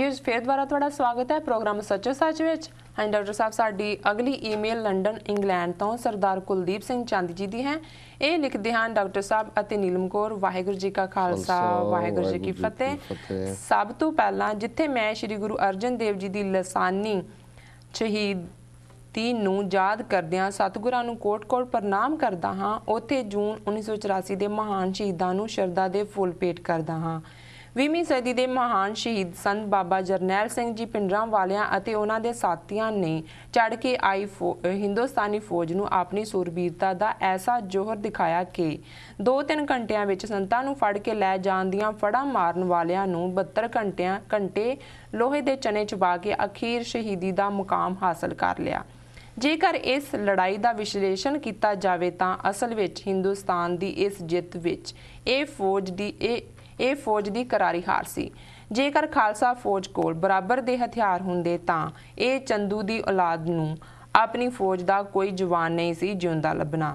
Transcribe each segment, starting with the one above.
ਵਿੱਚ ਫਿਰ ਦੁਬਾਰਾ ਤੁਹਾਡਾ ਸਵਾਗਤ ਹੈ ਪ੍ਰੋਗਰਾਮ ਸੱਚੋ ਸੱਚ ਵਿੱਚ। ਹਾਂ ਡਾਕਟਰ ਸਾਹਿਬ, ਸਾਡੀ ਅਗਲੀ ਈਮੇਲ ਲੰਡਨ ਇੰਗਲੈਂਡ ਤੋਂ ਸਰਦਾਰ ਕੁਲਦੀਪ ਸਿੰਘ ਚੰਦ ਜੀ ਦੀ ਹੈ। ਇਹ ਲਿਖਦੇ ਹਨ, ਡਾਕਟਰ ਸਾਹਿਬ ਅਤੇ ਨੀਲਮ ਕੌਰ, ਵਾਹਿਗੁਰੂ ਜੀ ਕਾ ਖਾਲਸਾ ਵਾਹਿਗੁਰੂ ਜੀ ਕੀ ਫਤਿਹ। ਸਭ ਤੋਂ ਪਹਿਲਾਂ ਜਿੱਥੇ ਮੈਂ ਸ੍ਰੀ ਗੁਰੂ ਅਰਜਨ ਦੇਵ ਜੀ ਦੀ ਲਸਾਨੀ ਸ਼ਹੀਦੀ ਨੂੰ ਯਾਦ ਕਰਦਿਆਂ ਸਤਿਗੁਰਾਂ ਨੂੰ ਕੋਟ-ਕੋਟ ਪ੍ਰਣਾਮ ਕਰਦਾ ਹਾਂ, ਉੱਥੇ ਜੂਨ 1984 ਦੇ ਮਹਾਨ ਸ਼ਹੀਦਾਂ ਨੂੰ ਸ਼ਰਧਾ ਦੇ ਫੁੱਲ ਭੇਟ ਕਰਦਾ ਹਾਂ। 20ਵੀਂ ਸਦੀ ਦੇ ਮਹਾਨ ਸ਼ਹੀਦ ਸੰਤ ਬਾਬਾ ਜਰਨੈਲ ਸਿੰਘ ਜੀ ਪਿੰਡਰਾਂ ਵਾਲਿਆਂ ਅਤੇ ਉਹਨਾਂ ਦੇ ਸਾਥੀਆਂ ਨੇ ਚੜ੍ਹ ਕੇ ਆਈ ਹਿੰਦੁਸਤਾਨੀ ਫੌਜ ਨੂੰ ਆਪਣੀ ਸੂਰਬੀਰਤਾ ਦਾ ਐਸਾ ਜੋਹਰ ਦਿਖਾਇਆ ਕਿ 2-3 ਘੰਟਿਆਂ ਵਿੱਚ ਸੰਤਾਂ ਨੂੰ ਫੜ ਕੇ ਲੈ ਜਾਣ ਦੀਆਂ ਫੜਾਂ ਮਾਰਨ ਵਾਲਿਆਂ ਨੂੰ 72 ਘੰਟੇ ਲੋਹੇ ਦੇ ਚਨੇ ਚਬਾ ਕੇ ਅਖੀਰ ਸ਼ਹੀਦੀ ਦਾ ਮੁਕਾਮ ਹਾਸਲ ਕਰ ਲਿਆ। ਜੇਕਰ ਇਸ ਲੜਾਈ ਦਾ ਵਿਸ਼ਲੇਸ਼ਣ ਕੀਤਾ ਜਾਵੇ ਤਾਂ ਅਸਲ ਵਿੱਚ ਹਿੰਦੁਸਤਾਨ ਦੀ ਇਸ ਜਿੱਤ ਵਿੱਚ ਇਹ ਫੌਜ ਦੀ ਕਰਾਰੀ ਹਾਰ ਸੀ। ਜੇਕਰ ਖਾਲਸਾ ਫੌਜ ਕੋਲ ਬਰਾਬਰ ਦੇ ਹਥਿਆਰ ਹੁੰਦੇ ਤਾਂ ਇਹ ਚੰਦੂ ਦੀ ਔਲਾਦ ਨੂੰ ਆਪਣੀ ਫੌਜ ਦਾ ਕੋਈ ਜਵਾਨ ਨਹੀਂ ਸੀ ਜਿਉਂਦਾ ਲੱਭਣਾ।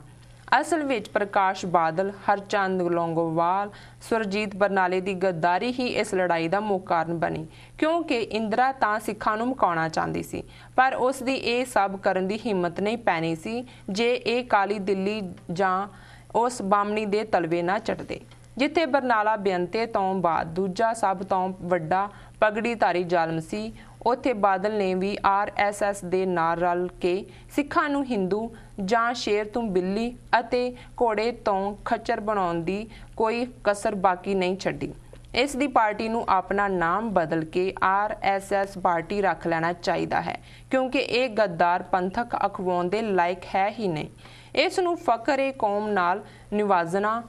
ਅਸਲ ਵਿੱਚ ਪ੍ਰਕਾਸ਼ ਬਾਦਲ, ਹਰਚੰਦ ਲੌਂਗੋਵਾਲ, ਸੁਰਜੀਤ ਬਰਨਾਲੇ ਦੀ ਗੱਦਾਰੀ ਹੀ ਇਸ ਲੜਾਈ ਦਾ ਮੁੱਖ ਕਾਰਨ ਬਣੀ, ਕਿਉਂਕਿ ਇੰਦਰਾ ਤਾਂ ਸਿੱਖਾਂ ਨੂੰ ਮੁਕਾਉਣਾ ਚਾਹੁੰਦੀ ਸੀ, ਪਰ ਉਸ ਦੀ ਇਹ ਸਭ ਕਰਨ ਦੀ ਹਿੰਮਤ ਨਹੀਂ ਪੈਣੀ ਸੀ ਜੇ ਇਹ ਕਾਲੀ ਦਿੱਲੀ ਜਾਂ ਉਸ ਬਾਮਣੀ ਦੇ ਤਲਵੇ ਨਾ ਚੜ੍ਹਦੇ। ਜਿੱਥੇ ਬਰਨਾਲਾ ਬੇਅੰਤੇ ਤੋਂ ਬਾਅਦ ਦੂਜਾ ਸਭ ਤੋਂ ਵੱਡਾ ਪਗੜੀਧਾਰੀ ਜ਼ਾਲਮ ਸੀ, ਉੱਥੇ ਬਾਦਲ ਨੇ ਵੀ RSS ਦੇ ਨਾਲ ਰਲ ਕੇ ਸਿੱਖਾਂ ਨੂੰ ਹਿੰਦੂ ਜਾਂ ਸ਼ੇਰ ਤੋਂ ਬਿੱਲੀ ਅਤੇ ਘੋੜੇ ਤੋਂ ਖੱਚਰ ਬਣਾਉਣ ਦੀ ਕੋਈ ਕਸਰ ਬਾਕੀ ਨਹੀਂ ਛੱਡੀ। ਇਸ ਦੀ ਪਾਰਟੀ ਨੂੰ ਆਪਣਾ ਨਾਮ ਬਦਲ ਕੇ RSS ਪਾਰਟੀ ਰੱਖ ਲੈਣਾ ਚਾਹੀਦਾ ਹੈ, ਕਿਉਂਕਿ ਇਹ ਗੱਦਾਰ ਪੰਥਕ ਅਖਵਾਉਣ ਦੇ ਲਾਇਕ ਹੈ ਹੀ ਨਹੀਂ। ਇਸ ਨੂੰ ਫਕਰ-ਏ-ਕੌਮ ਨਾਲ ਨਿਵਾਜਣਾ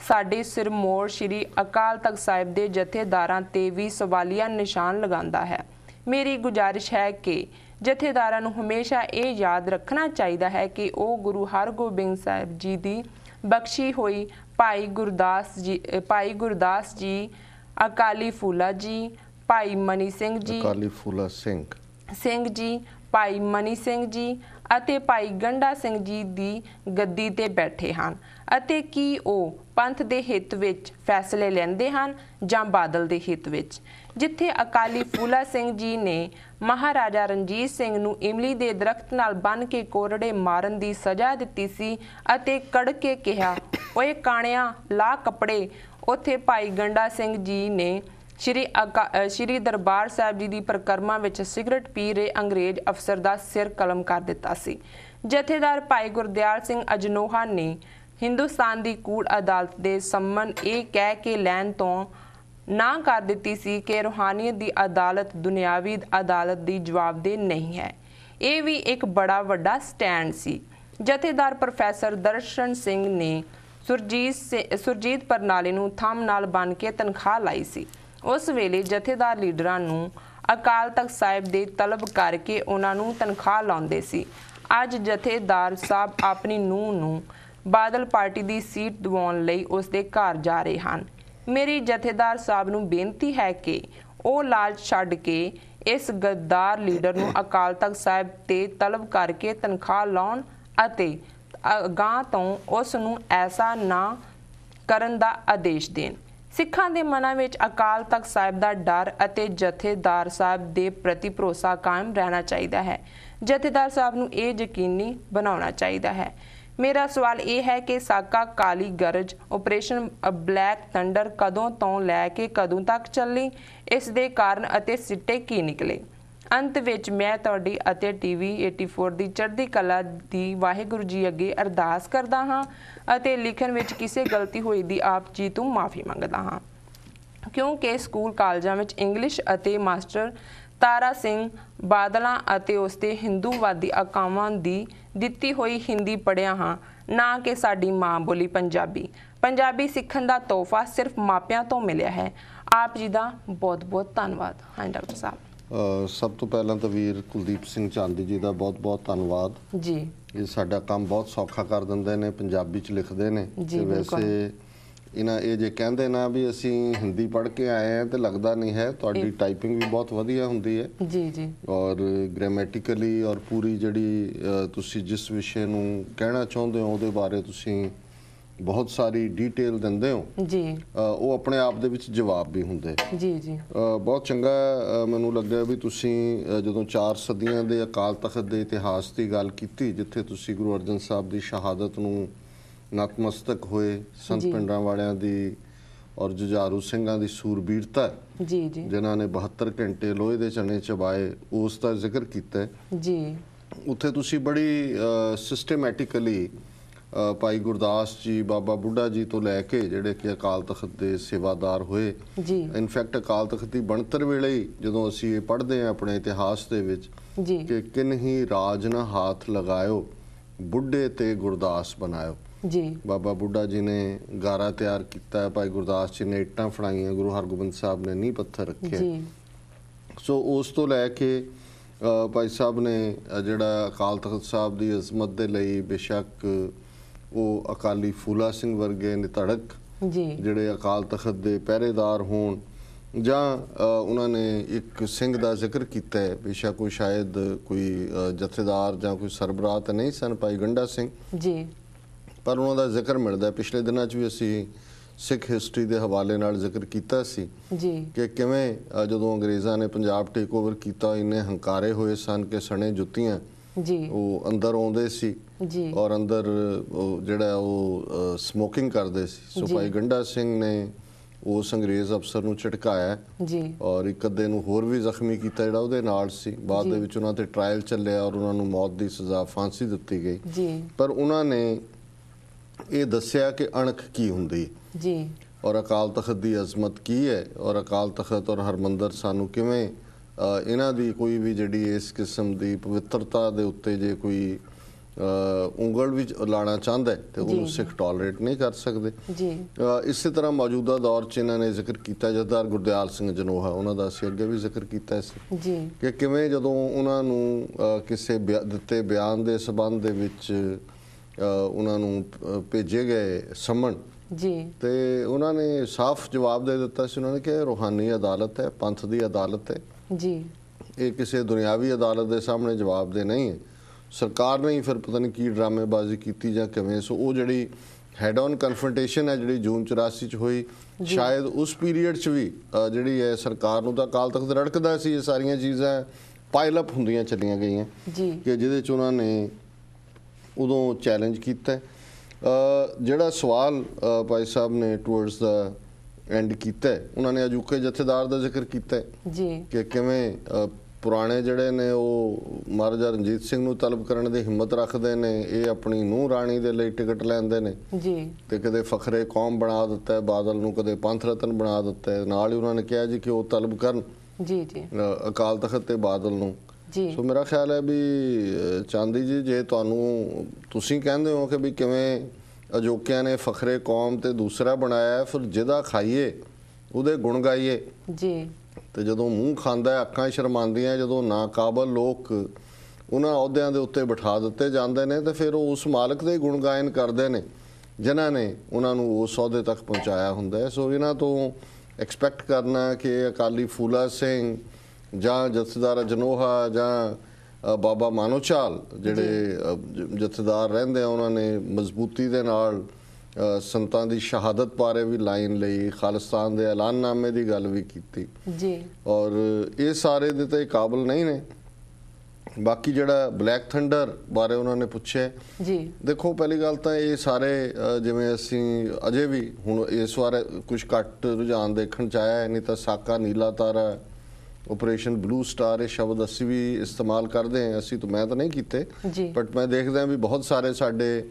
ਸਾਡੇ ਸਿਰਮੌਰ ਸ਼੍ਰੀ ਅਕਾਲ ਤਖਤ ਸਾਹਿਬ ਦੇ ਜਥੇਦਾਰਾਂ ਤੇ ਵੀ ਸਵਾਲੀਆ ਨਿਸ਼ਾਨ ਲਗਾਉਂਦਾ ਹੈ। ਮੇਰੀ ਗੁਜ਼ਾਰਿਸ਼ ਹੈ ਕਿ ਜਥੇਦਾਰਾਂ ਨੂੰ ਹਮੇਸ਼ਾ ਇਹ ਯਾਦ ਰੱਖਣਾ ਚਾਹੀਦਾ ਹੈ ਕਿ ਉਹ ਗੁਰੂ ਹਰਗੋਬਿੰਦ ਸਾਹਿਬ ਜੀ ਦੀ ਬਖਸ਼ੀ ਹੋਈ ਭਾਈ ਗੁਰਦਾਸ ਜੀ, ਅਕਾਲੀ ਫੂਲਾ ਜੀ, ਭਾਈ ਮਨੀ ਸਿੰਘ ਜੀ, ਸਿੰਘ ਜੀ, ਭਾਈ ਮਨੀ ਸਿੰਘ ਜੀ ਅਤੇ ਭਾਈ ਗੰਡਾ ਸਿੰਘ ਜੀ ਦੀ ਗੱਦੀ ਤੇ ਬੈਠੇ ਹਨ, ਅਤੇ ਕੀ ਉਹ ਪੰਥ ਦੇ ਹਿੱਤ ਵਿੱਚ ਫੈਸਲੇ ਲੈਂਦੇ ਹਨ ਜਾਂ ਬਾਦਲ ਦੇ ਹਿੱਤ ਵਿੱਚ। ਜਿੱਥੇ ਅਕਾਲੀ ਫੂਲਾ ਸਿੰਘ ਜੀ ਨੇ ਮਹਾਰਾਜਾ ਰਣਜੀਤ ਸਿੰਘ ਨੂੰ ਇਮਲੀ ਦੇ ਦਰਖਤ ਨਾਲ ਬੰਨ੍ਹ ਕੇ ਕੋਰੜੇ ਮਾਰਨ ਦੀ ਸਜ਼ਾ ਦਿੱਤੀ ਸੀ ਅਤੇ ਕੜ ਕੇ ਕਿਹਾ, ਓਏ ਕਾਣਿਆ ਲਾ ਕੱਪੜੇ, ਉੱਥੇ ਭਾਈ ਗੰਡਾ ਸਿੰਘ ਜੀ ਨੇ ਸ਼੍ਰੀ ਦਰਬਾਰ ਸਾਹਿਬ ਜੀ ਦੀ ਪਰਿਕਰਮਾ ਵਿੱਚ ਸਿਗਰਟ ਪੀ ਰਹੇ ਅੰਗਰੇਜ਼ ਅਫਸਰ ਦਾ ਸਿਰ ਕਲਮ ਕਰ ਦਿੱਤਾ ਸੀ। ਜਥੇਦਾਰ ਭਾਈ ਗੁਰਦਿਆਲ ਸਿੰਘ ਅਜਨੋਹਾ ਨੇ ਹਿੰਦੁਸਤਾਨ ਦੀ ਕੂੜ ਅਦਾਲਤ ਦੇ ਸੰਮਨ ਇਹ ਕਹਿ ਕੇ ਲੈਣ ਤੋਂ ਨਾ ਕਰ ਦਿੱਤੀ ਸੀ ਕਿ ਰੂਹਾਨੀਅਤ ਦੀ ਅਦਾਲਤ ਦੁਨਿਆਵੀ ਅਦਾਲਤ ਦੀ ਜਵਾਬਦੇਹ ਨਹੀਂ ਹੈ। ਇਹ ਵੀ ਇੱਕ ਬੜਾ ਵੱਡਾ ਸਟੈਂਡ ਸੀ। ਜਥੇਦਾਰ ਪ੍ਰੋਫੈਸਰ ਦਰਸ਼ਨ ਸਿੰਘ ਨੇ ਸੁਰਜੀਤ ਬਰਨਾਲੇ ਨੂੰ ਥੰਮ ਨਾਲ ਬੰਨ੍ਹ ਕੇ ਤਨਖਾਹ ਲਾਈ ਸੀ। ਉਸ ਵੇਲੇ ਜਥੇਦਾਰ ਲੀਡਰਾਂ ਨੂੰ ਅਕਾਲ ਤਖਤ ਸਾਹਿਬ ਦੇ ਤਲਬ ਕਰਕੇ ਉਹਨਾਂ ਨੂੰ ਤਨਖਾਹ ਲਾਉਂਦੇ ਸੀ। ਅੱਜ ਜਥੇਦਾਰ ਸਾਹਿਬ ਆਪਣੀ ਨੂੰਹ ਨੂੰ ਬਾਦਲ ਪਾਰਟੀ ਦੀ ਸੀਟ ਦਿਵਾਉਣ ਲਈ ਉਸ ਦੇ ਘਰ ਜਾ ਰਹੇ ਹਨ। ਮੇਰੀ ਜਥੇਦਾਰ ਸਾਹਿਬ ਨੂੰ ਬੇਨਤੀ ਹੈ ਕਿ ਉਹ ਲਾਲਚ ਛੱਡ ਕੇ ਇਸ ਗੱਦਾਰ ਲੀਡਰ ਨੂੰ ਅਕਾਲ ਤਖਤ ਸਾਹਿਬ ਤੇ ਤਲਬ ਕਰਕੇ ਤਨਖਾਹ ਲਾਉਣ ਅਤੇ ਅਗਾਂਹ ਤੋਂ ਉਸ ਨੂੰ ਐਸਾ ਨਾ ਕਰਨ ਦਾ ਆਦੇਸ਼ ਦੇਣ। ਸਿੱਖਾਂ ਦੇ ਮਨਾਂ ਵਿੱਚ ਅਕਾਲ ਤਖਤ ਸਾਹਿਬ ਦਾ ਡਰ ਅਤੇ ਜਥੇਦਾਰ ਸਾਹਿਬ ਦੇ ਪ੍ਰਤੀ ਭਰੋਸਾ ਕਾਇਮ ਰਹਿਣਾ ਚਾਹੀਦਾ ਹੈ। ਜਥੇਦਾਰ ਸਾਹਿਬ ਨੂੰ ਇਹ ਯਕੀਨੀ ਬਣਾਉਣਾ ਚਾਹੀਦਾ ਹੈ। ਮੇਰਾ ਸਵਾਲ ਇਹ ਹੈ ਕਿ ਸਾਕਾ ਕਾਲੀ ਗਰਜ ਆਪਰੇਸ਼ਨ ਬਲੈਕ ਥੰਡਰ ਕਦੋਂ ਤੋਂ ਲੈ ਕੇ ਕਦੋਂ ਤੱਕ ਚੱਲੀ, ਇਸ ਦੇ ਕਾਰਨ ਅਤੇ ਸਿੱਟੇ ਕੀ ਨਿਕਲੇ। ਅੰਤ ਵਿੱਚ ਮੈਂ ਤੁਹਾਡੀ ਅਤੇ TV 84 ਦੀ ਚੜ੍ਹਦੀ ਕਲਾ ਦੀ ਵਾਹਿਗੁਰੂ ਜੀ ਅੱਗੇ ਅਰਦਾਸ ਕਰਦਾ ਹਾਂ ਅਤੇ ਲਿਖਣ ਵਿੱਚ ਕਿਸੇ ਗਲਤੀ ਹੋਈ ਦੀ ਆਪ ਜੀ ਤੋਂ ਮਾਫੀ ਮੰਗਦਾ ਹਾਂ, ਕਿਉਂਕਿ ਸਕੂਲ ਕਾਲਜਾਂ ਵਿੱਚ ਇੰਗਲਿਸ਼ ਅਤੇ ਮਾਸਟਰ ਤਾਰਾ ਸਿੰਘ ਬਾਦਲਾਂ ਅਤੇ ਉਸਦੇ ਹਿੰਦੂਵਾਦੀ ਆਕਾਵਾਂ ਦੀ ਦਿੱਤੀ ਹੋਈ ਹਿੰਦੀ ਪੜ੍ਹਿਆ ਹਾਂ, ਨਾ ਕਿ ਸਾਡੀ ਮਾਂ ਬੋਲੀ ਪੰਜਾਬੀ ਸਿੱਖਣ ਦਾ ਤੋਹਫਾ ਸਿਰਫ ਮਾਪਿਆਂ ਤੋਂ ਮਿਲਿਆ ਹੈ। ਆਪ ਜੀ ਦਾ ਬਹੁਤ ਬਹੁਤ ਧੰਨਵਾਦ। ਹਾਂ ਡਾਕਟਰ ਸਾਹਿਬ, ਸਭ ਤੋਂ ਪਹਿਲਾਂ ਤਾਂ ਵੀਰ ਕੁਲਦੀਪ ਸਿੰਘ ਚਾਂਦੀ ਜੀ ਦਾ ਬਹੁਤ ਬਹੁਤ ਧੰਨਵਾਦ ਜੀ। ਇਹ ਸਾਡਾ ਕੰਮ ਬਹੁਤ ਸੌਖਾ ਕਰ ਦਿੰਦੇ ਨੇ, ਪੰਜਾਬੀ 'ਚ ਲਿਖਦੇ ਨੇ। ਤੇ ਵੈਸੇ ਇਹਨਾਂ ਇਹ ਜੇ ਕਹਿੰਦੇ ਨਾ ਵੀ ਅਸੀਂ ਹਿੰਦੀ ਪੜ੍ਹ ਕੇ ਆਏ ਹਾਂ, ਤੇ ਲੱਗਦਾ ਨਹੀਂ ਹੈ। ਤੁਹਾਡੀ ਟਾਈਪਿੰਗ ਵੀ ਬਹੁਤ ਵਧੀਆ ਹੁੰਦੀ ਹੈ ਜੀ ਔਰ ਗ੍ਰਾਮੈਟਿਕਲੀ ਔਰ ਪੂਰੀ ਜਿਹੜੀ ਤੁਸੀਂ ਜਿਸ ਵਿਸ਼ੇ ਨੂੰ ਕਹਿਣਾ ਚਾਹੁੰਦੇ ਹੋ ਉਹਦੇ ਬਾਰੇ ਤੁਸੀਂ ਬਹੁਤ ਸਾਰੀ ਡੀਟੇਲ ਦਿੰਦੇ ਹੋ ਜੀ, ਉਹ ਆਪਣੇ ਆਪ ਦੇ ਵਿੱਚ ਜਵਾਬ ਵੀ ਹੁੰਦੇ। ਜੀ ਜੀ, ਬਹੁਤ ਚੰਗਾ ਮੈਨੂੰ ਲੱਗਿਆ ਵੀ ਤੁਸੀਂ ਜਦੋਂ 4 ਸਦੀਆਂ ਦੇ ਅਕਾਲ ਤਖਤ ਦੇ ਇਤਿਹਾਸ ਦੀ ਗੱਲ ਕੀਤੀ, ਜਿੱਥੇ ਤੁਸੀਂ ਗੁਰੂ ਅਰਜਨ ਸਾਹਿਬ ਦੀ ਸ਼ਹਾਦਤ ਨੂੰ ਨਤਮਸਤਕ ਹੋਏ, ਸੰਤ ਪਿੰਡਾਂ ਵਾਲਿਆਂ ਦੀ ਔਰ ਜੁਝਾਰੂ ਸਿੰਘਾਂ ਦੀ ਸੂਰਬੀਰਤਾ ਜੀ ਜੀ, ਜਿਨ੍ਹਾਂ ਨੇ 72 ਘੰਟੇ ਲੋਹੇ ਦੇ ਚਨੇ ਚਬਾਏ, ਉਸ ਦਾ ਜ਼ਿਕਰ ਕੀਤਾ ਜੀ। ਉੱਥੇ ਤੁਸੀਂ ਬੜੀ ਸਿਸਟੇਮੈਟਿਕਲੀ ਭਾਈ ਗੁਰਦਾਸ ਜੀ, ਬਾਬਾ ਬੁੱਢਾ ਜੀ ਤੋਂ ਲੈ ਕੇ ਜਿਹੜੇ ਕਿ ਅਕਾਲ ਤਖਤ ਦੇ ਸੇਵਾਦਾਰ ਹੋਏ ਜੀ, ਇਨਫੈਕਟ ਅਕਾਲ ਤਖਤ ਦੀ ਬਣਤਰ ਵੇਲੇ ਹੀ ਜਦੋਂ ਅਸੀਂ ਇਹ ਪੜ੍ਹਦੇ ਹਾਂ ਆਪਣੇ ਇਤਿਹਾਸ ਦੇ ਵਿੱਚ ਜੀ, ਕਿ ਕਿਨਹੀ ਰਾਜ ਨਾ ਹਾਥ ਲਗਾਇਓ, ਬੁੱਢੇ ਤੇ ਗੁਰਦਾਸ ਬਣਾਇਓ। ਜੀ, ਬਾਬਾ ਬੁੱਢਾ ਜੀ ਨੇ ਗਾਰਾ ਤਿਆਰ ਕੀਤਾ, ਭਾਈ ਗੁਰਦਾਸ ਜੀ ਨੇ ਇੱਟਾਂ ਫੜਾਈਆਂ, ਗੁਰੂ ਹਰਗੋਬਿੰਦ ਸਾਹਿਬ ਨੇ ਨੀਂਹ ਪੱਥਰ ਰੱਖੇ। ਜੀ, ਸੋ ਉਸ ਤੋਂ ਲੈ ਕੇ ਭਾਈ ਸਾਹਿਬ ਨੇ ਜਿਹੜਾ ਅਕਾਲ ਤਖਤ ਸਾਹਿਬ ਦੀ ਅਜ਼ਮਤ ਦੇ ਲਈ ਬੇਸ਼ੱਕ ਉਹ ਅਕਾਲੀ ਫੂਲਾ ਸਿੰਘ ਵਰਗੇ ਨਿਧੜਕ ਜੀ, ਜਿਹੜੇ ਅਕਾਲ ਤਖਤ ਦੇ ਪਹਿਰੇਦਾਰ ਹੋਣ, ਜਾਂ ਉਹਨਾਂ ਨੇ ਇੱਕ ਸਿੰਘ ਦਾ ਜ਼ਿਕਰ ਕੀਤਾ ਹੈ, ਬੇਸ਼ੱਕ ਕੋਈ ਸ਼ਾਇਦ ਕੋਈ ਜਥੇਦਾਰ ਜਾਂ ਕੋਈ ਸਰਬਰਾਹ ਤਾਂ ਨਹੀਂ ਸਨ, ਭਾਈ ਗੰਡਾ ਸਿੰਘ ਜੀ, ਪਰ ਉਹਨਾਂ ਦਾ ਜ਼ਿਕਰ ਮਿਲਦਾ। ਪਿਛਲੇ ਦਿਨਾਂ 'ਚ ਵੀ ਅਸੀਂ ਸਿੱਖ ਹਿਸਟਰੀ ਦੇ ਹਵਾਲੇ ਨਾਲ ਜ਼ਿਕਰ ਕੀਤਾ ਸੀ ਜੀ, ਕਿ ਕਿਵੇਂ ਜਦੋਂ ਅੰਗਰੇਜ਼ਾਂ ਨੇ ਪੰਜਾਬ ਟੇਕ ਓਵਰ ਕੀਤਾ, ਇੰਨੇ ਹੰਕਾਰੇ ਹੋਏ ਸਨ ਕਿ ਸਣੇ ਜੁੱਤੀਆਂ ਜੀ, ਉਹ ਅੰਦਰ ਆਉਂਦੇ ਸੀ ਜੀ, ਔਰ ਅੰਦਰ ਜਿਹੜਾ ਉਹ ਸਮੋਕਿੰਗ ਕਰਦੇ ਸੀ। ਸੋ ਭਾਈ ਗੰਡਾ ਸਿੰਘ ਨੇ ਉਸ ਅੰਗਰੇਜ਼ ਅਫਸਰ ਨੂੰ ਝਟਕਾਇਆ ਜੀ, ਔਰ ਇੱਕ ਅੱਧੇ ਨੂੰ ਹੋਰ ਵੀ ਜ਼ਖਮੀ ਕੀਤਾ ਜਿਹੜਾ ਉਹਦੇ ਨਾਲ ਸੀ। ਬਾਅਦ ਦੇ ਵਿੱਚ ਉਹਨਾਂ ਤੇ ਟ੍ਰਾਇਲ ਚੱਲਿਆ ਔਰ ਉਹਨਾਂ ਨੂੰ ਮੌਤ ਦੀ ਸਜ਼ਾ, ਫਾਂਸੀ ਦਿੱਤੀ ਗਈ। ਜੀ, ਪਰ ਉਹਨਾਂ ਨੇ ਇਹ ਦੱਸਿਆ ਕਿ ਅਣਖ ਕੀ ਹੁੰਦੀ ਜੀ, ਔਰ ਅਕਾਲ ਤਖਤ ਦੀ ਅਜ਼ਮਤ ਕੀ ਹੈ ਔਰ ਅਕਾਲ ਤਖਤ ਔਰ ਹਰਮੰਦਰ ਸਾਨੂੰ ਕਿਵੇਂ ਇਹਨਾਂ ਦੀ ਕੋਈ ਵੀ ਜਿਹੜੀ ਇਸ ਕਿਸਮ ਦੀ ਪਵਿੱਤਰਤਾ ਦੇ ਉੱਤੇ ਜੇ ਕੋਈ ਉਂਗਲ ਵਿੱਚ ਲਾਣਾ ਚਾਹੁੰਦਾ ਹੈ ਤੇ ਉਹਨੂੰ ਸਿੱਖ ਟੋਲਰੇਟ ਨਹੀਂ ਕਰ ਸਕਦੇ। ਜੀ, ਇਸੇ ਤਰ੍ਹਾਂ ਮੌਜੂਦਾ ਦੌਰ 'ਚ ਇਹਨਾਂ ਨੇ ਜ਼ਿਕਰ ਕੀਤਾ, ਜਥੇਦਾਰ ਗੁਰਦਿਆਲ ਸਿੰਘ ਜਨੋਹਾ, ਉਹਨਾਂ ਦਾ ਅਸੀਂ ਅੱਗੇ ਵੀ ਜ਼ਿਕਰ ਕੀਤਾ ਸੀ ਜੀ, ਕਿ ਕਿਵੇਂ ਜਦੋਂ ਉਹਨਾਂ ਨੂੰ ਕਿਸੇ ਦਿੱਤੇ ਬਿਆਨ ਦੇ ਸਬੰਧ ਦੇ ਵਿੱਚ ਉਹਨਾਂ ਨੂੰ ਭੇਜੇ ਗਏ ਸਮਨ ਜੀ, ਤੇ ਉਹਨਾਂ ਨੇ ਸਾਫ਼ ਜਵਾਬ ਦੇ ਦਿੱਤਾ ਸੀ। ਉਹਨਾਂ ਨੇ ਕਿਹਾ ਰੂਹਾਨੀ ਅਦਾਲਤ ਹੈ, ਪੰਥ ਦੀ ਅਦਾਲਤ ਹੈ, ਜੀ, ਇਹ ਕਿਸੇ ਦੁਨਿਆਵੀ ਅਦਾਲਤ ਦੇ ਸਾਹਮਣੇ ਜਵਾਬ ਦੇ ਨਹੀਂ ਹੈ। ਸਰਕਾਰ ਨੇ ਹੀ ਫਿਰ ਪਤਾ ਨਹੀਂ ਕੀ ਡਰਾਮੇਬਾਜ਼ੀ ਕੀਤੀ ਜਾਂ ਕਿਵੇਂ। ਸੋ ਉਹ ਜਿਹੜੀ ਹੈਡ ਔਨ ਕਨਫਰੰਟੇਸ਼ਨ ਹੈ ਜਿਹੜੀ ਜੂਨ 84 ਚ ਹੋਈ, ਸ਼ਾਇਦ ਉਸ ਪੀਰੀਅਡ 'ਚ ਵੀ ਜਿਹੜੀ ਹੈ ਸਰਕਾਰ ਨੂੰ ਤਾਂ ਅਕਾਲ ਤਖਤ ਰੜਕਦਾ ਸੀ, ਇਹ ਸਾਰੀਆਂ ਚੀਜ਼ਾਂ ਪਾਇਲ ਅਪ ਹੁੰਦੀਆਂ ਚੱਲੀਆਂ ਗਈਆਂ ਕਿ ਜਿਹਦੇ 'ਚ ਉਹਨਾਂ ਨੇ ਉਦੋਂ ਚੈਲੰਜ ਕੀਤਾ। ਜਿਹੜਾ ਸਵਾਲ ਭਾਈ ਸਾਹਿਬ ਨੇ ਟੂਵਰਡਸ ਦਾ ਐਂਡ ਕੀਤਾ, ਉਹਨਾਂ ਨੇ ਅਜੂਕੇ ਜਥੇਦਾਰ ਦਾ ਜ਼ਿਕਰ ਕੀਤਾ ਜੀ, ਕਿ ਕਿਵੇਂ ਪੁਰਾਣੇ ਜਿਹੜੇ ਨੇ ਉਹ ਮਹਾਰਾਜਾ ਰਣਜੀਤ ਸਿੰਘ ਨੂੰ ਤਲਬ ਕਰਨ ਦੀ ਹਿੰਮਤ ਰੱਖਦੇ ਨੇ, ਇਹ ਆਪਣੀ ਨੂੰਹ ਰਾਣੀ ਦੇ ਲਈ ਟਿਕਟ ਲੈਂਦੇ ਨੇ ਜੀ, ਤੇ ਕਦੇ ਫਖਰੇ ਕੌਮ ਬਣਾ ਦਿੱਤਾ ਹੈ ਬਾਦਲ ਨੂੰ, ਕਦੇ ਪੰਥ ਰਤਨ ਬਣਾ ਦਿੱਤਾ ਹੈ। ਨਾਲ ਹੀ ਉਹਨਾਂ ਨੇ ਕਿਹਾ ਜੀ ਕਿ ਉਹ ਤਲਬ ਕਰਨ ਜੀ ਜੀ ਅਕਾਲ ਤਖਤ ਤੇ ਬਾਦਲ ਨੂੰ। ਜੀ, ਸੋ ਮੇਰਾ ਖਿਆਲ ਹੈ ਵੀ ਚਾਂਦੀ ਜੀ, ਜੇ ਤੁਸੀਂ ਕਹਿੰਦੇ ਹੋ ਕਿ ਵੀ ਕਿਵੇਂ ਅਜੋਕਿਆਂ ਨੇ ਫਖਰੇ ਕੌਮ ਤੇ ਦੂਸਰਾ ਬਣਾਇਆ, ਫਿਰ ਜਿਹਦਾ ਖਾਈਏ ਉਹਦੇ ਗੁਣ ਗਾਈਏ ਜੀ, ਤੇ ਜਦੋਂ ਮੂੰਹ ਖਾਂਦਾ ਅੱਖਾਂ ਸ਼ਰਮਾਉਂਦੀਆਂ, ਜਦੋਂ ਨਾਕਾਬਲ ਲੋਕ ਉਹਨਾਂ ਅਹੁਦਿਆਂ ਦੇ ਉੱਤੇ ਬਿਠਾ ਦਿੱਤੇ ਜਾਂਦੇ ਨੇ ਤੇ ਫਿਰ ਉਹ ਉਸ ਮਾਲਕ ਦੇ ਗੁਣ ਗਾਇਨ ਕਰਦੇ ਨੇ ਜਿਨ੍ਹਾਂ ਨੇ ਉਹਨਾਂ ਨੂੰ ਉਸ ਅਹੁਦੇ ਤੱਕ ਪਹੁੰਚਾਇਆ ਹੁੰਦਾ ਹੈ। ਸੋ ਇਹਨਾਂ ਤੋਂ ਐਕਸਪੈਕਟ ਕਰਨਾ ਕਿ ਅਕਾਲੀ ਫੂਲਾ ਸਿੰਘ ਜਾਂ ਜਥੇਦਾਰ ਜਨੋਹਾ ਜਾਂ ਬਾਬਾ ਮਾਨੋਚਾਲ ਜਿਹੜੇ ਜਥੇਦਾਰ ਰਹਿੰਦੇ ਆ, ਉਹਨਾਂ ਨੇ ਮਜ਼ਬੂਤੀ ਦੇ ਨਾਲ ਸੰਤਾਂ ਦੀ ਸ਼ਹਾਦਤ ਬਾਰੇ ਵੀ ਲਾਈਨ ਲਈ, ਖਾਲਿਸਤਾਨ ਦੇ ਐਲਾਨਨਾਮੇ ਦੀ ਗੱਲ ਵੀ ਕੀਤੀ ਜੀ, ਔਰ ਇਹ ਸਾਰੇ ਦੇ ਤਾਂ ਕਾਬਲ ਨਹੀਂ ਨੇ। ਬਾਕੀ ਜਿਹੜਾ ਬਲੈਕ ਥੰਡਰ ਬਾਰੇ ਉਹਨਾਂ ਨੇ ਪੁੱਛਿਆ ਜੀ, ਦੇਖੋ ਪਹਿਲੀ ਗੱਲ ਤਾਂ ਇਹ ਸਾਰੇ ਜਿਵੇਂ ਅਸੀਂ ਅਜੇ ਵੀ ਹੁਣ ਇਸ ਵਾਰ ਕੁਝ ਘੱਟ ਰੁਝਾਨ ਦੇਖਣ ਚ ਆਇਆ, ਨਹੀਂ ਤਾਂ ਸਾਕਾ ਨੀਲਾ ਤਾਰਾ, ਆਪਰੇਸ਼ਨ ਬਲੂ ਸਟਾਰ, ਇਹ ਸ਼ਬਦ ਅਸੀਂ ਵੀ ਇਸਤੇਮਾਲ ਕਰਦੇ ਹਾਂ। ਮੈਂ ਤਾਂ ਨਹੀਂ ਕੀਤੇ, ਬਟ ਮੈਂ ਦੇਖਦਾ ਵੀ ਬਹੁਤ ਸਾਰੇ ਸਾਡੇ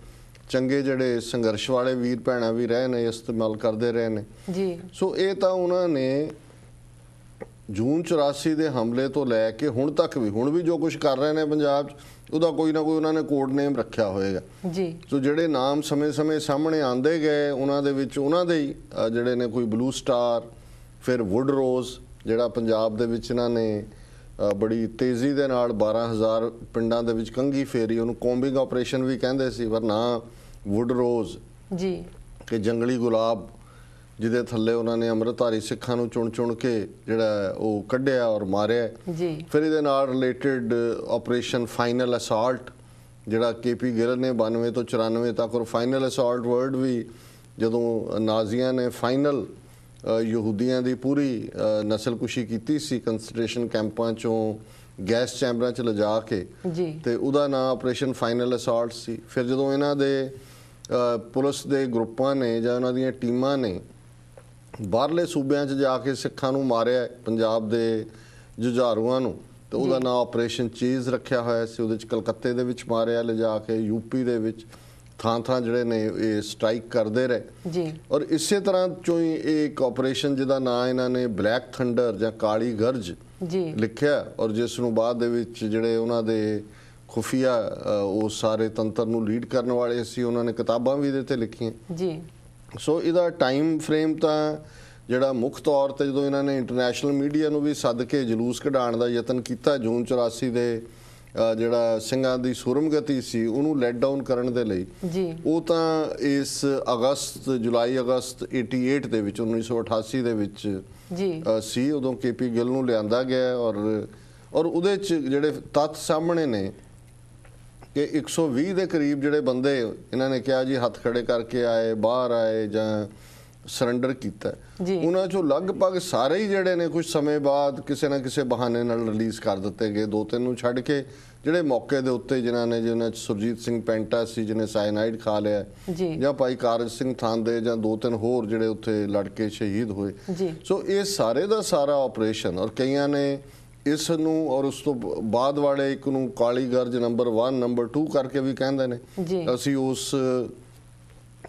ਚੰਗੇ ਜਿਹੜੇ ਸੰਘਰਸ਼ ਵਾਲੇ ਵੀਰ ਭੈਣਾਂ ਵੀ ਰਹੇ ਨੇ, ਇਸਤੇਮਾਲ ਕਰਦੇ ਰਹੇ ਨੇ ਜੀ। ਸੋ ਇਹ ਤਾਂ ਉਹਨਾਂ ਨੇ ਜੂਨ 84 ਦੇ ਹਮਲੇ ਤੋਂ ਲੈ ਕੇ ਹੁਣ ਤੱਕ ਵੀ, ਹੁਣ ਵੀ ਜੋ ਕੁਝ ਕਰ ਰਹੇ ਨੇ ਪੰਜਾਬ 'ਚ, ਉਹਦਾ ਕੋਈ ਨਾ ਕੋਈ ਉਹਨਾਂ ਨੇ ਕੋਡ ਨੇਮ ਰੱਖਿਆ ਹੋਏਗਾ ਜੀ। ਸੋ ਜਿਹੜੇ ਨਾਮ ਸਮੇਂ-ਸਮੇਂ ਸਾਹਮਣੇ ਆਉਂਦੇ ਗਏ, ਉਹਨਾਂ ਦੇ ਵਿੱਚ ਉਹਨਾਂ ਦੇ ਹੀ ਜਿਹੜੇ ਨੇ, ਕੋਈ ਬਲੂ ਸਟਾਰ, ਫਿਰ ਵੁੱਡ ਰੋਜ਼ ਜਿਹੜਾ ਪੰਜਾਬ ਦੇ ਵਿੱਚ ਇਹਨਾਂ ਨੇ ਬੜੀ ਤੇਜ਼ੀ ਦੇ ਨਾਲ 12,000 ਪਿੰਡਾਂ ਦੇ ਵਿੱਚ ਕੰਘੀ ਫੇਰੀ, ਉਹਨੂੰ ਕੋਂਬਿੰਗ ਆਪਰੇਸ਼ਨ ਵੀ ਕਹਿੰਦੇ ਸੀ, ਪਰ ਨਾ ਵੁੱਡ ਰੋਜ਼ ਜੀ, ਕਿ ਜੰਗਲੀ ਗੁਲਾਬ, ਜਿਹਦੇ ਥੱਲੇ ਉਹਨਾਂ ਨੇ ਅੰਮ੍ਰਿਤਧਾਰੀ ਸਿੱਖਾਂ ਨੂੰ ਚੁਣ ਕੇ ਜਿਹੜਾ ਉਹ ਕੱਢਿਆ ਔਰ ਮਾਰਿਆ ਜੀ। ਫਿਰ ਇਹਦੇ ਨਾਲ ਰਿਲੇਟਡ ਆਪਰੇਸ਼ਨ ਫਾਈਨਲ ਅਸਾਲਟ, ਜਿਹੜਾ KP ਗਿੱਲ ਨੇ 92 ਤੋਂ 94 ਤੱਕ, ਔਰ ਫਾਈਨਲ ਅਸਾਲਟ ਵਰਡ ਵੀ ਜਦੋਂ ਨਾਜ਼ੀਆਂ ਨੇ ਫਾਈਨਲ ਯਹੂਦੀਆਂ ਦੀ ਪੂਰੀ ਨਸਲਕੁਸ਼ੀ ਕੀਤੀ ਸੀ ਕੰਸੈਂਟਰੇਸ਼ਨ ਕੈਂਪਾਂ ਚੋਂ ਗੈਸ ਚੈਂਬਰਾਂ 'ਚ ਲਿਜਾ ਕੇ, ਤੇ ਉਹਦਾ ਨਾਂ ਆਪਰੇਸ਼ਨ ਫਾਈਨਲ ਅਸਾਲਟ ਸੀ। ਫਿਰ ਜਦੋਂ ਇਹਨਾਂ ਦੇ ਪੁਲਿਸ ਦੇ ਗਰੁੱਪਾਂ ਨੇ ਜਾਂ ਉਹਨਾਂ ਦੀਆਂ ਟੀਮਾਂ ਨੇ ਬਾਹਰਲੇ ਸੂਬਿਆਂ 'ਚ ਜਾ ਕੇ ਸਿੱਖਾਂ ਨੂੰ ਮਾਰਿਆ, ਪੰਜਾਬ ਦੇ ਜੁਝਾਰੂਆਂ ਨੂੰ, ਤੇ ਉਹਦਾ ਨਾਂ ਆਪਰੇਸ਼ਨ ਚੀਜ਼ ਰੱਖਿਆ ਹੋਇਆ ਸੀ। ਉਹਦੇ 'ਚ ਕਲਕੱਤੇ ਦੇ ਵਿੱਚ ਮਾਰਿਆ ਲਿਜਾ ਕੇ, ਯੂਪੀ ਦੇ ਵਿੱਚ ਥਾਂ ਜਿਹੜੇ ਨੇ ਇਹ ਸਟ੍ਰਾਈਕ ਕਰਦੇ ਰਹੇ। ਔਰ ਇਸੇ ਤਰ੍ਹਾਂ ਚੋਂ ਹੀ ਇੱਕ ਆਪਰੇਸ਼ਨ ਜਿਹਦਾ ਨਾਂ ਇਹਨਾਂ ਨੇ ਬਲੈਕ ਥੰਡਰ ਜਾਂ ਕਾਲੀ ਗਰਜ ਲਿਖਿਆ, ਔਰ ਜਿਸ ਨੂੰ ਬਾਅਦ ਦੇ ਵਿੱਚ ਜਿਹੜੇ ਉਹਨਾਂ ਦੇ ਖੁਫੀਆ ਉਸ ਸਾਰੇ ਤੰਤਰ ਨੂੰ ਲੀਡ ਕਰਨ ਵਾਲੇ ਸੀ, ਉਹਨਾਂ ਨੇ ਕਿਤਾਬਾਂ ਵੀ ਇਹਦੇ ਤੇ ਲਿਖੀਆਂ। ਸੋ ਇਹਦਾ ਟਾਈਮ ਫਰੇਮ ਤਾਂ ਜਿਹੜਾ ਮੁੱਖ ਤੌਰ ਤੇ ਜਦੋਂ ਇਹਨਾਂ ਨੇ ਇੰਟਰਨੈਸ਼ਨਲ ਮੀਡੀਆ ਨੂੰ ਵੀ ਸੱਦ ਕੇ ਜਲੂਸ ਕਢਾਉਣ ਦਾ ਯਤਨ ਕੀਤਾ ਜੂਨ 84 ਦੇ ਜਿਹੜਾ ਸਿੰਘਾਂ ਦੀ ਸੂਰਮਗਤੀ ਸੀ ਉਹਨੂੰ ਲੈਟ ਡਾਊਨ ਕਰਨ ਦੇ ਲਈ, ਉਹ ਤਾਂ ਇਸ ਜੁਲਾਈ ਅਗਸਤ 88 ਦੇ ਵਿੱਚ 1988 ਦੇ ਵਿੱਚ ਸੀ। ਉਦੋਂ KP ਗਿੱਲ ਨੂੰ ਲਿਆਂਦਾ ਗਿਆ, ਔਰ ਉਹਦੇ 'ਚ ਜਿਹੜੇ ਤੱਥ ਸਾਹਮਣੇ ਨੇ ਕਿ 120 ਦੇ ਕਰੀਬ ਜਿਹੜੇ ਬੰਦੇ ਇਹਨਾਂ ਨੇ ਕਿਹਾ ਜੀ ਹੱਥ ਖੜੇ ਕਰਕੇ ਆਏ, ਬਾਹਰ ਆਏ ਜਾਂ ਸਰੈਂਡਰ ਕੀਤਾ, ਉਹਨਾਂ 'ਚੋਂ ਲਗਭਗ ਸਾਰੇ ਹੀ ਜਿਹੜੇ ਨੇ ਕੁਝ ਸਮੇਂ ਬਾਅਦ ਕਿਸੇ ਨਾ ਕਿਸੇ ਬਹਾਨੇ ਨਾਲ ਰਿਲੀਜ਼ ਕਰ ਦਿੱਤੇ ਗਏ। 2-3 ਨੂੰ ਛੱਡ ਕੇ ਜਿਹੜੇ ਮੌਕੇ ਦੇ ਉੱਤੇ ਜਿਨ੍ਹਾਂ 'ਚ ਸੁਰਜੀਤ ਸਿੰਘ ਪੈਂਟਾ ਸੀ ਜਿਹਨੇ ਸਾਇਨਾਈਡ ਖਾ ਲਿਆ, ਜਾਂ ਭਾਈ ਕਾਰਜ ਸਿੰਘ ਥਾਂਦੇ, ਜਾਂ 2-3 ਹੋਰ ਜਿਹੜੇ ਉੱਥੇ ਲੜ ਕੇ ਸ਼ਹੀਦ ਹੋਏ। ਸੋ ਇਹ ਸਾਰੇ ਦਾ ਸਾਰਾ ਆਪਰੇਸ਼ਨ, ਔਰ ਕਈਆਂ ਨੇ ਇਸ ਨੂੰ ਔਰ ਉਸ ਤੋਂ ਬਾਅਦ ਵਾਲੇ ਇੱਕ ਨੂੰ ਕਾਲੀ ਗਰਜ ਨੰਬਰ 1 ਨੰਬਰ 2 ਕਰਕੇ ਵੀ ਕਹਿੰਦੇ ਨੇ। ਅਸੀਂ ਉਸ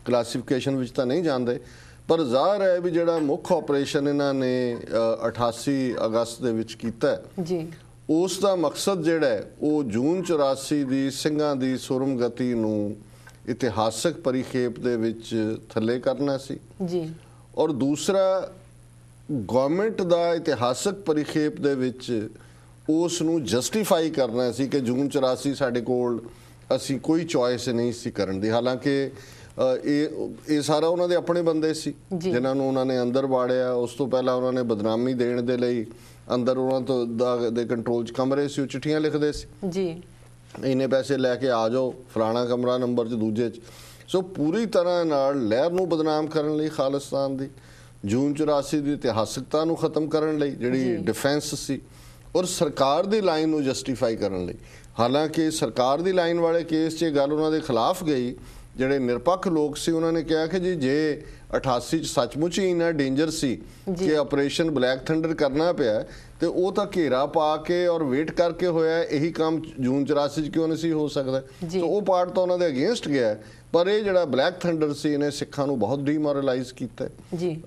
ਕਲਾਸੀਫਿਕੇਸ਼ਨ ਵਿੱਚ ਤਾਂ ਨਹੀਂ ਜਾਂਦੇ, ਪਰ ਜ਼ਾਹਰ ਹੈ ਵੀ ਜਿਹੜਾ ਮੁੱਖ ਆਪਰੇਸ਼ਨ ਇਹਨਾਂ ਨੇ 88 ਅਗਸਤ ਦੇ ਵਿੱਚ ਕੀਤਾ, ਉਸ ਦਾ ਮਕਸਦ ਜਿਹੜਾ ਹੈ ਉਹ ਜੂਨ 84 ਦੀ ਸਿੰਘਾਂ ਦੀ ਸੁਰਮਗਤੀ ਨੂੰ ਇਤਿਹਾਸਕ ਪਰਿਖੇਪ ਦੇ ਵਿੱਚ ਥੱਲੇ ਕਰਨਾ ਸੀ, ਔਰ ਦੂਸਰਾ ਗਵਰਨਮੈਂਟ ਦਾ ਇਤਿਹਾਸਕ ਪਰਿਖੇਪ ਦੇ ਵਿੱਚ ਉਸ ਨੂੰ ਜਸਟੀਫਾਈ ਕਰਨਾ ਸੀ ਕਿ ਜੂਨ 84 ਸਾਡੇ ਕੋਲ ਅਸੀਂ ਕੋਈ ਚੋਇਸ ਨਹੀਂ ਸੀ ਕਰਨ ਦੀ। ਹਾਲਾਂਕਿ ਇਹ ਸਾਰਾ ਉਹਨਾਂ ਦੇ ਆਪਣੇ ਬੰਦੇ ਸੀ ਜਿਨ੍ਹਾਂ ਨੂੰ ਉਹਨਾਂ ਨੇ ਅੰਦਰ ਵਾੜਿਆ। ਉਸ ਤੋਂ ਪਹਿਲਾਂ ਉਹਨਾਂ ਨੇ ਬਦਨਾਮੀ ਦੇਣ ਦੇ ਲਈ ਅੰਦਰ ਉਹਨਾਂ ਤੋਂ ਦੇ ਕੰਟਰੋਲ 'ਚ ਕਮਰੇ ਸੀ, ਉਹ ਚਿੱਠੀਆਂ ਲਿਖਦੇ ਸੀ, ਇੰਨੇ ਪੈਸੇ ਲੈ ਕੇ ਆ ਜਾਓ ਫਲਾਣਾ ਕਮਰਾ ਨੰਬਰ 'ਚ ਦੂਜੇ 'ਚ। ਸੋ ਪੂਰੀ ਤਰ੍ਹਾਂ ਨਾਲ ਲਹਿਰ ਨੂੰ ਬਦਨਾਮ ਕਰਨ ਲਈ, ਖਾਲਿਸਤਾਨ ਦੀ ਜੂਨ 84 ਦੀ ਇਤਿਹਾਸਕਤਾ ਨੂੰ ਖਤਮ ਕਰਨ ਲਈ ਜਿਹੜੀ ਡਿਫੈਂਸ ਸੀ, ਔਰ ਸਰਕਾਰ ਦੀ ਲਾਈਨ ਨੂੰ ਜਸਟੀਫਾਈ ਕਰਨ ਲਈ। ਹਾਲਾਂਕਿ ਸਰਕਾਰ ਦੀ ਲਾਈਨ ਵਾਲੇ ਕੇਸ 'ਚ ਇਹ ਗੱਲ ਉਹਨਾਂ ਦੇ ਖਿਲਾਫ ਗਈ। ਜਿਹੜੇ ਨਿਰਪੱਖ ਲੋਕ ਸੀ ਉਹਨਾਂ ਨੇ ਕਿਹਾ ਕਿ ਜੀ ਜੇ 88 'ਚ ਸੱਚਮੁੱਚ ਹੀ ਇੰਨਾ ਡੇਂਜਰ ਸੀ ਕਿ ਆਪਰੇਸ਼ਨ ਬਲੈਕ ਥੰਡਰ ਕਰਨਾ ਪਿਆ, ਤੇ ਉਹ ਤਾਂ ਘੇਰਾ ਪਾ ਕੇ ਔਰ ਵੇਟ ਕਰਕੇ ਹੋਇਆ, ਇਹੀ ਕੰਮ ਜੂਨ 84 'ਚ ਕਿਉਂ ਨਹੀਂ ਸੀ ਹੋ ਸਕਦਾ। ਸੋ ਉਹ ਪਾਰਟ ਤਾਂ ਉਹਨਾਂ ਦੇ ਅਗੇਂਸਟ ਗਿਆ, ਪਰ ਇਹ ਜਿਹੜਾ ਬਲੈਕ ਥੰਡਰ ਸੀ ਇਹਨੇ ਸਿੱਖਾਂ ਨੂੰ ਬਹੁਤ ਡੀਮੋਰਲਾਈਜ਼ ਕੀਤਾ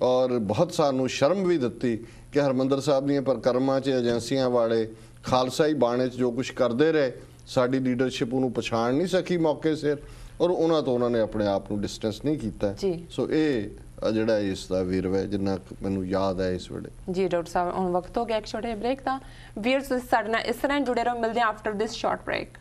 ਔਰ ਬਹੁਤ ਸਾਨੂੰ ਸ਼ਰਮ ਵੀ ਦਿੱਤੀ ਕਿ ਹਰਮੰਦਰ ਸਾਹਿਬ ਦੀਆਂ ਪਰਿਕਰਮਾ 'ਚ ਏਜੰਸੀਆਂ ਵਾਲੇ ਖਾਲਸਾਈ ਬਾਣੇ 'ਚ ਜੋ ਕੁਝ ਕਰਦੇ ਰਹੇ, ਸਾਡੀ ਲੀਡਰਸ਼ਿਪ ਉਹਨੂੰ ਪਛਾਣ ਨਹੀਂ ਸਕੀ ਮੌਕੇ ਸਿਰ, ਔਰ ਉਹਨਾਂ ਤੋਂ ਉਹਨਾਂ ਨੇ ਆਪਣੇ ਆਪ ਨੂੰ ਡਿਸਟੈਂਸ ਨਹੀਂ ਕੀਤਾ। ਸੋ ਇਹ ਜਿਹੜਾ ਇਸ ਦਾ ਵੇਰਵਾ ਹੈ ਜਿੰਨਾ ਮੈਨੂੰ ਯਾਦ ਹੈ ਇਸ ਵੇਲੇ। ਜੀ ਡਾਕਟਰ ਸਾਹਿਬ, ਹੁਣ ਵਕਤ ਹੋ ਗਿਆ ਇੱਕ ਛੋਟੇ ਬ੍ਰੇਕ ਦਾ। ਵੀਅਰਸ ਸਾਡੇ ਨਾਲ ਇਸ ਤਰ੍ਹਾਂ ਜੁੜੇ ਰਹੋ, ਮਿਲਦੇ ਹਾਂ ਆਫਟਰ ਦਿਸ ਸ਼ਾਰਟ ਬ੍ਰੇਕ।